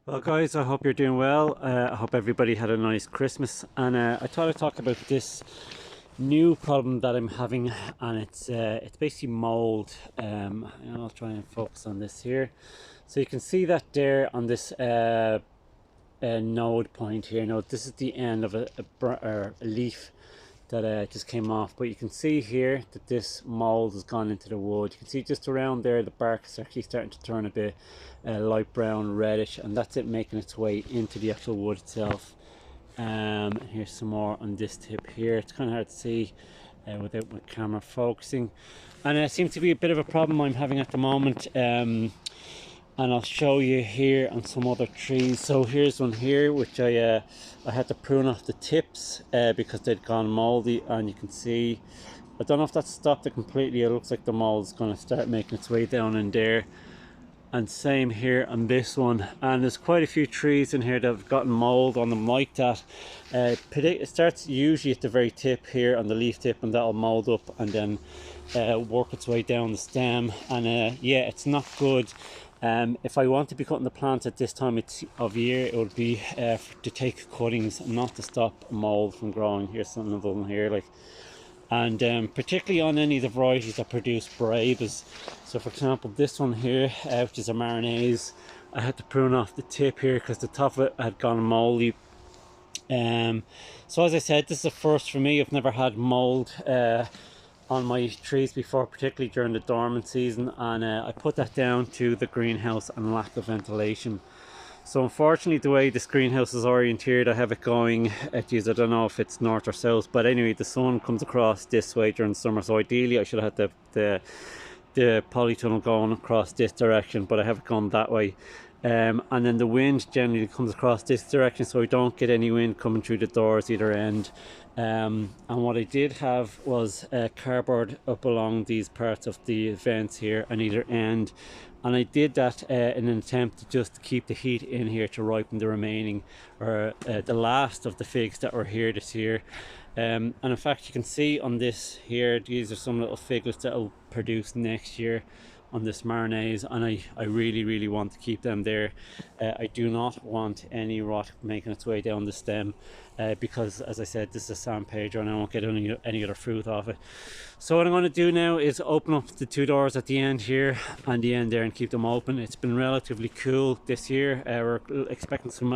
Well guys, I hope you're doing well. I hope everybody had a nice Christmas, and I thought I'd talk about this new problem that I'm having, and it's basically mold. And I'll try and focus on this here. So you can see that there on this node point here. Now this is the end of a leaf that just came off, but you can see here that this mold has gone into the wood. You can see just around there the bark is actually starting to turn a bit light brown reddish, and that's it making its way into the actual wood itself. Here's some more on this tip here. It's kind of hard to see without my camera focusing, and it seems to be a bit of a problem I'm having at the moment. And I'll show you here on some other trees. So here's one here which I had to prune off the tips because they'd gone moldy, and you can see, I don't know if that stopped it completely. It looks like the mold is going to start making its way down in there, and same here on this one. And there's quite a few trees in here that have gotten mold on them like that. It starts usually at the very tip here on the leaf tip, and that'll mold up and then work its way down the stem, and yeah, it's not good. If I want to be cutting the plants at this time of year, it would be to take cuttings, not to stop mold from growing. Here's some of them here, like, and particularly on any of the varieties that produce brabes. So for example, this one here, which is a Marinese, I had to prune off the tip here because the top of it had gone moldy. So as I said, this is a first for me. I've never had mold on my trees before, particularly during the dormant season, and I put that down to the greenhouse and lack of ventilation. So unfortunately, the way this greenhouse is oriented, I have it going at, I don't know if it's north or south, but anyway, the sun comes across this way during summer. So ideally I should have had the polytunnel going across this direction, but I have it gone that way. And then the wind generally comes across this direction, so I don't get any wind coming through the doors either end. And what I did have was cardboard up along these parts of the vents here on either end, and I did that in an attempt to just keep the heat in here to ripen the remaining, or the last of the figs that were here this year. And in fact, you can see on this here, these are some little figlets that will produce next year on this Marinese, and I really want to keep them there. I do not want any rot making its way down the stem, because as I said, this is a San Pedro and I won't get any other fruit off it. So what I'm going to do now is open up the two doors at the end here and the end there and keep them open. It's been relatively cool this year. We're expecting some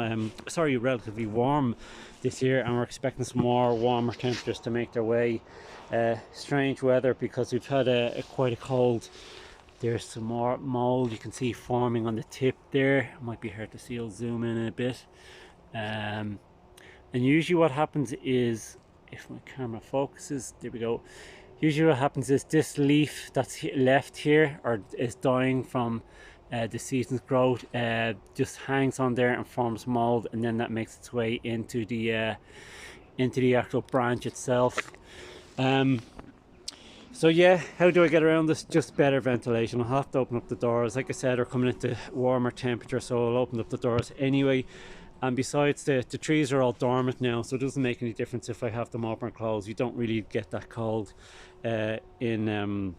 relatively warm this year, and we're expecting some more warmer temperatures to make their way. Strange weather because we've had quite a cold. There's some more mold you can see forming on the tip there. It might be hard to see. I'll zoom in a bit. And usually what happens is, if my camera focuses, there we go. Usually what happens is this leaf that's left here, or is dying from the season's growth, just hangs on there and forms mold, and then that makes its way into the actual branch itself. So yeah, how do I get around this? Just better ventilation. I'll have to open up the doors. Like I said, we're coming into warmer temperature, so I'll open up the doors anyway. And besides, the trees are all dormant now, so it doesn't make any difference if I have them open or closed. You don't really get that cold in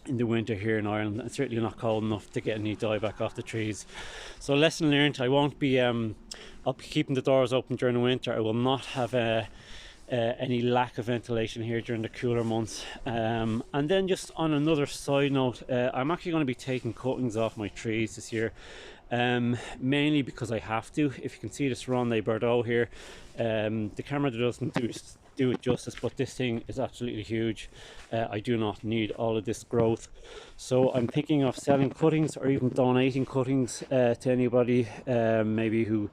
the winter here in Ireland. It's certainly not cold enough to get any dieback off the trees. So lesson learned, I won't be I'll be keeping the doors open during the winter. I will not have any lack of ventilation here during the cooler months. And then just on another side note, I'm actually going to be taking cuttings off my trees this year, mainly because I have to. If you can see this Ronde Bordeaux here, the camera doesn't do it justice, but this thing is absolutely huge. I do not need all of this growth, so I'm thinking of selling cuttings or even donating cuttings to anybody maybe who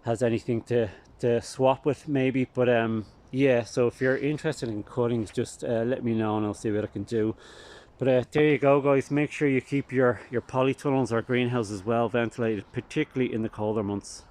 has anything to swap with maybe. But yeah, so if you're interested in cuttings, just let me know and I'll see what I can do. But there you go guys, make sure you keep your polytunnels or greenhouses well ventilated, particularly in the colder months.